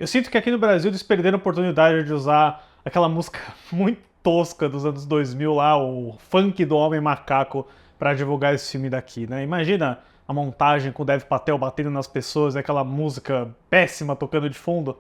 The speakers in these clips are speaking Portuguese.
Eu sinto que aqui no Brasil eles perderam a oportunidade de usar aquela música muito tosca dos anos 2000 lá, o funk do Homem Macaco, pra divulgar esse filme daqui, né? Imagina a montagem com o Dev Patel batendo nas pessoas e aquela música péssima tocando de fundo.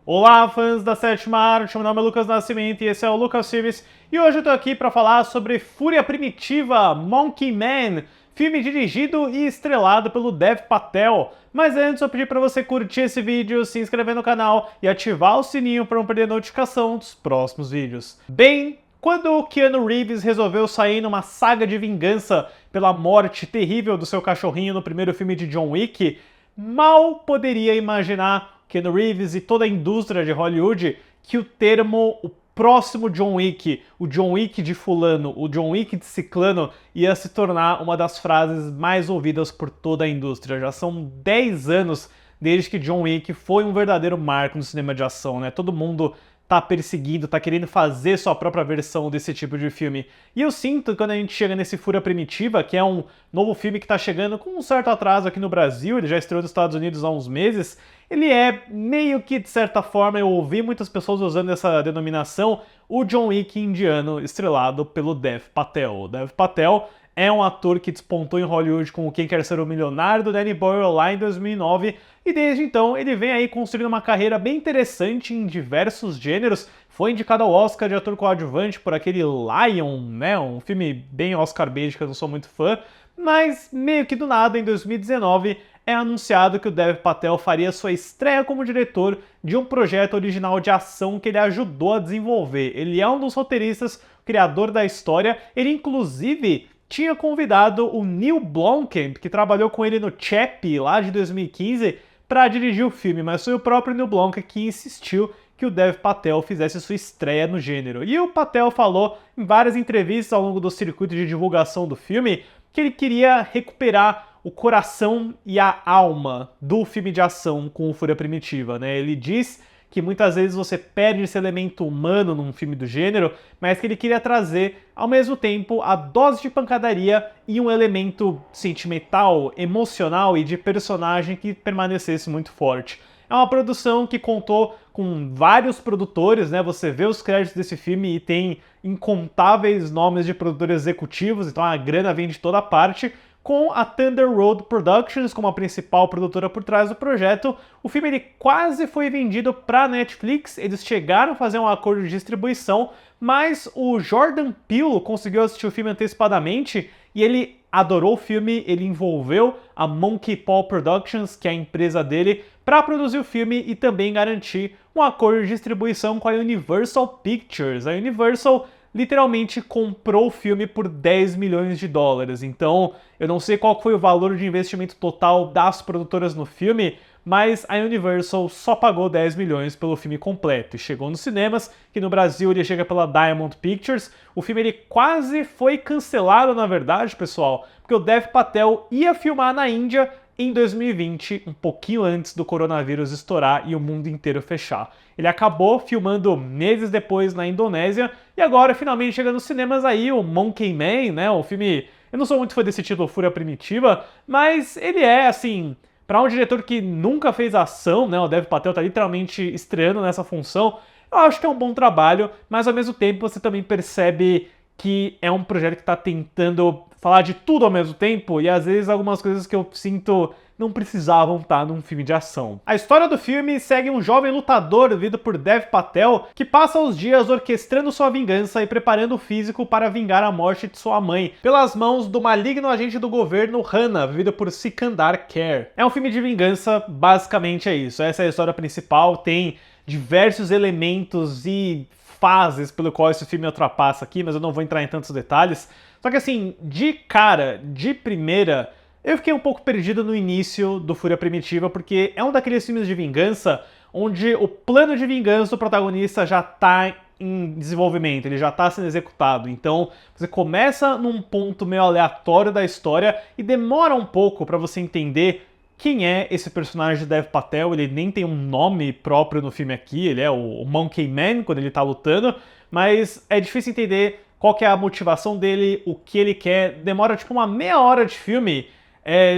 Olá, fãs da Sétima Arte, meu nome é Lucas Nascimento e esse é o Lucas Filmes, e hoje eu tô aqui para falar sobre Fúria Primitiva, Monkey Man, filme dirigido e estrelado pelo Dev Patel. Mas antes eu pedi para você curtir esse vídeo, se inscrever no canal e ativar o sininho para não perder a notificação dos próximos vídeos. Bem, quando o Keanu Reeves resolveu sair numa saga de vingança pela morte terrível do seu cachorrinho no primeiro filme de John Wick, mal poderia imaginar Keanu Reeves e toda a indústria de Hollywood que o termo o próximo John Wick, o John Wick de fulano, o John Wick de ciclano, ia se tornar uma das frases mais ouvidas por toda a indústria. Já são 10 anos desde que John Wick foi um verdadeiro marco no cinema de ação, né? Todo mundo tá perseguindo, tá querendo fazer sua própria versão desse tipo de filme. E eu sinto que quando a gente chega nesse Fúria Primitiva, que é um novo filme que tá chegando com um certo atraso aqui no Brasil, ele já estreou nos Estados Unidos há uns meses, ele é meio que, de certa forma, eu ouvi muitas pessoas usando essa denominação, o John Wick indiano, estrelado pelo Dev Patel. O Dev Patel é um ator que despontou em Hollywood com o Quem Quer Ser o Milionário, do Danny Boyle, lá em 2009, e desde então ele vem aí construindo uma carreira bem interessante em diversos gêneros. Foi indicado ao Oscar de ator coadjuvante por aquele Lion, né, um filme bem Oscar bait que eu não sou muito fã, mas meio que do nada, em 2019, é anunciado que o Dev Patel faria sua estreia como diretor de um projeto original de ação que ele ajudou a desenvolver. Ele é um dos roteiristas, criador da história, ele inclusive tinha convidado o Neil Blomkamp, que trabalhou com ele no Chappie, lá de 2015, para dirigir o filme, mas foi o próprio Neil Blomkamp que insistiu que o Dev Patel fizesse sua estreia no gênero. E o Patel falou em várias entrevistas ao longo do circuito de divulgação do filme que ele queria recuperar o coração e a alma do filme de ação com o Fúria Primitiva, né? Ele diz que muitas vezes você perde esse elemento humano num filme do gênero, mas que ele queria trazer, ao mesmo tempo, a dose de pancadaria e um elemento sentimental, emocional e de personagem que permanecesse muito forte. É uma produção que contou com vários produtores, né? Você vê os créditos desse filme e tem incontáveis nomes de produtores executivos, então a grana vem de toda parte. Com a Thunder Road Productions como a principal produtora por trás do projeto, o filme ele quase foi vendido para a Netflix, eles chegaram a fazer um acordo de distribuição, mas o Jordan Peele conseguiu assistir o filme antecipadamente e ele adorou o filme, ele envolveu a Monkey Paw Productions, que é a empresa dele, para produzir o filme e também garantir um acordo de distribuição com a Universal Pictures. A Universal literalmente comprou o filme por 10 milhões de dólares. Então, eu não sei qual foi o valor de investimento total das produtoras no filme, mas a Universal só pagou 10 milhões pelo filme completo. E chegou nos cinemas, que no Brasil ele chega pela Diamond Pictures. O filme ele quase foi cancelado, na verdade, pessoal, porque o Dev Patel ia filmar na Índia em 2020, um pouquinho antes do coronavírus estourar e o mundo inteiro fechar. Ele acabou filmando meses depois na Indonésia e agora finalmente chega nos cinemas aí o Monkey Man, né? O filme, eu não sou muito fã desse título Fúria Primitiva, mas ele é assim, para um diretor que nunca fez ação, né? O Dev Patel tá literalmente estreando nessa função. Eu acho que é um bom trabalho, mas ao mesmo tempo você também percebe que é um projeto que está tentando falar de tudo ao mesmo tempo e às vezes algumas coisas que eu sinto não precisavam estar num filme de ação. A história do filme segue um jovem lutador vivido por Dev Patel que passa os dias orquestrando sua vingança e preparando o físico para vingar a morte de sua mãe pelas mãos do maligno agente do governo Hana, vivido por Sikandar Kher. É um filme de vingança, basicamente é isso. Essa é a história principal, tem diversos elementos e fases pelo qual esse filme ultrapassa aqui, mas eu não vou entrar em tantos detalhes. Só que assim, de cara, de primeira, eu fiquei um pouco perdido no início do Fúria Primitiva, porque é um daqueles filmes de vingança onde o plano de vingança do protagonista já tá em desenvolvimento, ele já tá sendo executado. Então, você começa num ponto meio aleatório da história e demora um pouco pra você entender quem é esse personagem de Dev Patel. Ele nem tem um nome próprio no filme aqui, ele é o Monkey Man quando ele tá lutando, mas é difícil entender qual que é a motivação dele, o que ele quer. Demora tipo uma meia hora de filme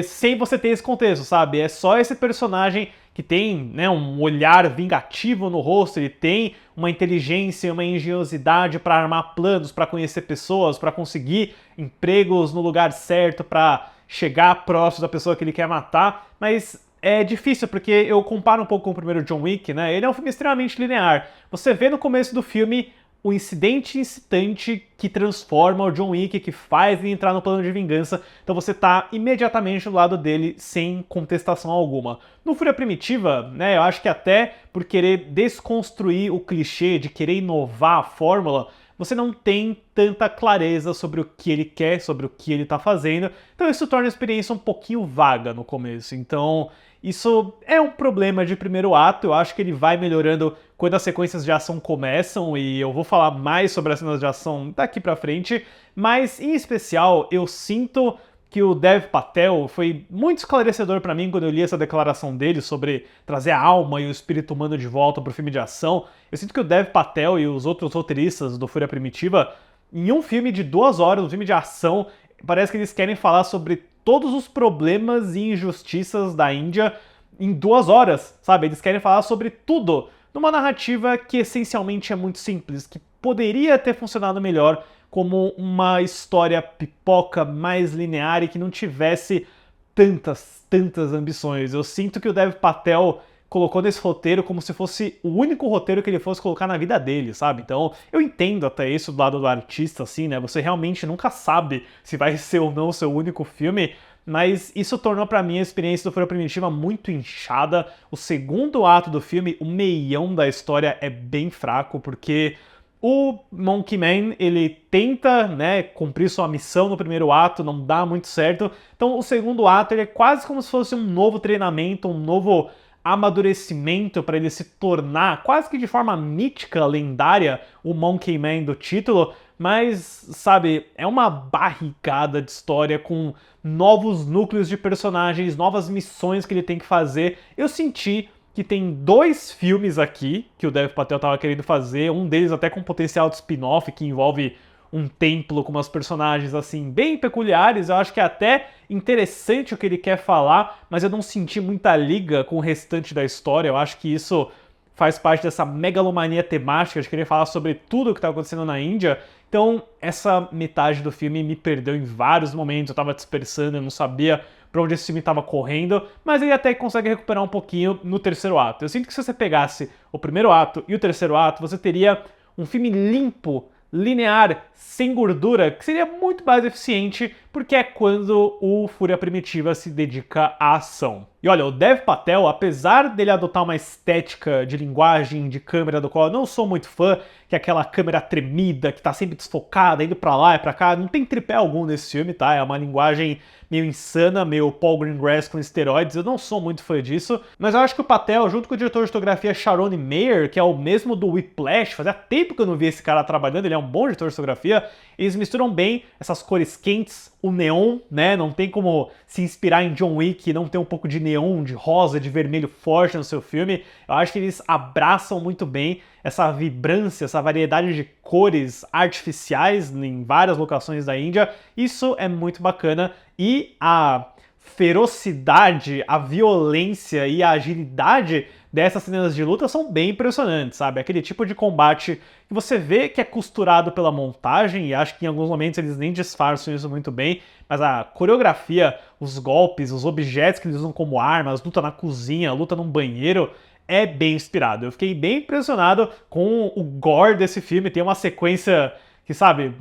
sem você ter esse contexto, sabe? É só esse personagem que tem, né, um olhar vingativo no rosto, ele tem uma inteligência, uma engenhosidade para armar planos, para conhecer pessoas, para conseguir empregos no lugar certo, para chegar próximo da pessoa que ele quer matar, mas é difícil porque eu comparo um pouco com o primeiro John Wick, né? Ele é um filme extremamente linear. Você vê no começo do filme o incidente incitante que transforma o John Wick, que faz ele entrar no plano de vingança, então você tá imediatamente do lado dele sem contestação alguma. No Fúria Primitiva, né, eu acho que até por querer desconstruir o clichê de querer inovar a fórmula, você não tem tanta clareza sobre o que ele quer, sobre o que ele tá fazendo, então isso torna a experiência um pouquinho vaga no começo. Então isso é um problema de primeiro ato, eu acho que ele vai melhorando quando as sequências de ação começam, e eu vou falar mais sobre as cenas de ação daqui pra frente, mas em especial eu sinto que o Dev Patel foi muito esclarecedor pra mim quando eu li essa declaração dele sobre trazer a alma e o espírito humano de volta pro filme de ação. Eu sinto que o Dev Patel e os outros roteiristas do Fúria Primitiva, em um filme de 2 horas, um filme de ação, parece que eles querem falar sobre todos os problemas e injustiças da Índia em 2 horas, sabe? Eles querem falar sobre tudo numa narrativa que essencialmente é muito simples, que poderia ter funcionado melhor como uma história pipoca mais linear e que não tivesse tantas ambições. Eu sinto que o Dev Patel colocou nesse roteiro como se fosse o único roteiro que ele fosse colocar na vida dele, sabe? Então, eu entendo até isso do lado do artista, assim, né? Você realmente nunca sabe se vai ser ou não o seu único filme, mas isso tornou pra mim a experiência do Fúria Primitiva muito inchada. O segundo ato do filme, o meião da história, é bem fraco, porque o Monkey Man, ele tenta, né, cumprir sua missão no primeiro ato, não dá muito certo. Então o segundo ato ele é quase como se fosse um novo treinamento, um novo amadurecimento para ele se tornar, quase que de forma mítica, lendária, o Monkey Man do título, mas, sabe, é uma barrigada de história com novos núcleos de personagens, novas missões que ele tem que fazer. Eu senti que tem 2 filmes aqui que o Dev Patel tava querendo fazer, um deles até com potencial de spin-off, que envolve um templo com umas personagens assim bem peculiares. Eu acho que é até interessante o que ele quer falar, mas eu não senti muita liga com o restante da história. Eu acho que isso faz parte dessa megalomania temática de querer falar sobre tudo o que está acontecendo na Índia. Então, essa metade do filme me perdeu em vários momentos, eu estava dispersando, eu não sabia para onde esse filme estava correndo, mas ele até consegue recuperar um pouquinho no terceiro ato. Eu sinto que se você pegasse o primeiro ato e o terceiro ato, você teria um filme limpo, linear, sem gordura, que seria muito mais eficiente, porque é quando o Fúria Primitiva se dedica à ação. E olha, o Dev Patel, apesar dele adotar uma estética de linguagem de câmera do qual eu não sou muito fã, que é aquela câmera tremida, que tá sempre desfocada, indo pra lá e pra cá, não tem tripé algum nesse filme, tá? É uma linguagem meio insana, meio Paul Greengrass com esteroides, eu não sou muito fã disso, mas eu acho que o Patel, junto com o diretor de fotografia Sharon Mayer, que é o mesmo do Whiplash, fazia tempo que eu não vi esse cara trabalhando, ele é um bom diretor de fotografia, eles misturam bem essas cores quentes, o neon, né, não tem como se inspirar em John Wick e não ter um pouco de neon, de rosa, de vermelho forte no seu filme. Eu acho que eles abraçam muito bem essa vibrância, essa variedade de cores artificiais em várias locações da Índia. Isso é muito bacana e a ferocidade, a violência e a agilidade dessas cenas de luta são bem impressionantes, sabe? Aquele tipo de combate que você vê que é costurado pela montagem, e acho que em alguns momentos eles nem disfarçam isso muito bem, mas a coreografia, os golpes, os objetos que eles usam como armas, luta na cozinha, luta num banheiro, é bem inspirado. Eu fiquei bem impressionado com o gore desse filme, tem uma sequência que, sabe,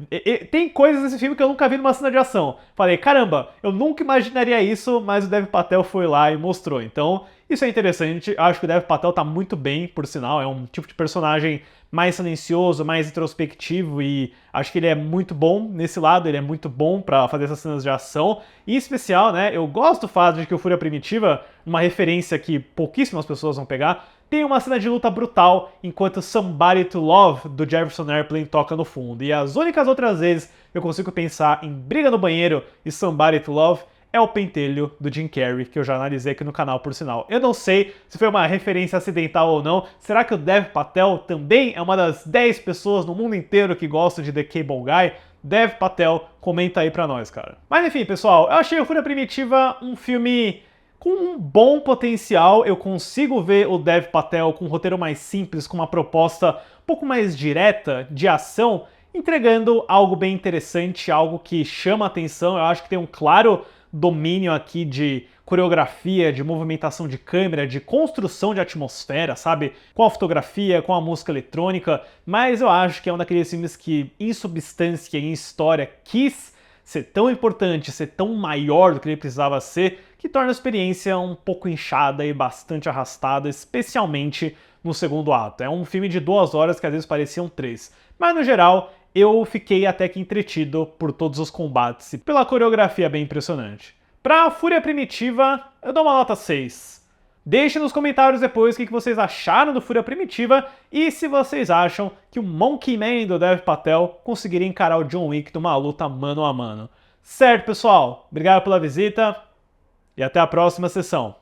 tem coisas nesse filme que eu nunca vi numa cena de ação. Falei, caramba, eu nunca imaginaria isso, mas o Dev Patel foi lá e mostrou. Então, isso é interessante. Acho que o Dev Patel tá muito bem, por sinal. É um tipo de personagem mais silencioso, mais introspectivo e acho que ele é muito bom nesse lado, ele é muito bom pra fazer essas cenas de ação. E em especial, né, eu gosto do fato de que o Fúria Primitiva, uma referência que pouquíssimas pessoas vão pegar, tem uma cena de luta brutal enquanto Somebody to Love do Jefferson Airplane toca no fundo. E as únicas outras vezes que eu consigo pensar em Briga no Banheiro e Somebody to Love é o pentelho do Jim Carrey, que eu já analisei aqui no canal, por sinal. Eu não sei se foi uma referência acidental ou não. Será que o Dev Patel também é uma das 10 pessoas no mundo inteiro que gostam de The Cable Guy? Dev Patel, comenta aí pra nós, cara. Mas enfim, pessoal, eu achei o Fúria Primitiva um filme com um bom potencial. Eu consigo ver o Dev Patel com um roteiro mais simples, com uma proposta um pouco mais direta de ação, entregando algo bem interessante, algo que chama a atenção. Eu acho que tem um claro domínio aqui de coreografia, de movimentação de câmera, de construção de atmosfera, sabe? Com a fotografia, com a música eletrônica, mas eu acho que é um daqueles filmes que, em substância e em história, quis ser tão importante, ser tão maior do que ele precisava ser, que torna a experiência um pouco inchada e bastante arrastada, especialmente no segundo ato. É um filme de 2 horas que às vezes pareciam 3. Mas no geral, eu fiquei até que entretido por todos os combates e pela coreografia bem impressionante. Pra Fúria Primitiva, eu dou uma nota 6. Deixem nos comentários depois o que vocês acharam do Fúria Primitiva e se vocês acham que o Monkey Man do Dev Patel conseguiria encarar o John Wick numa luta mano a mano. Certo, pessoal? Obrigado pela visita e até a próxima sessão.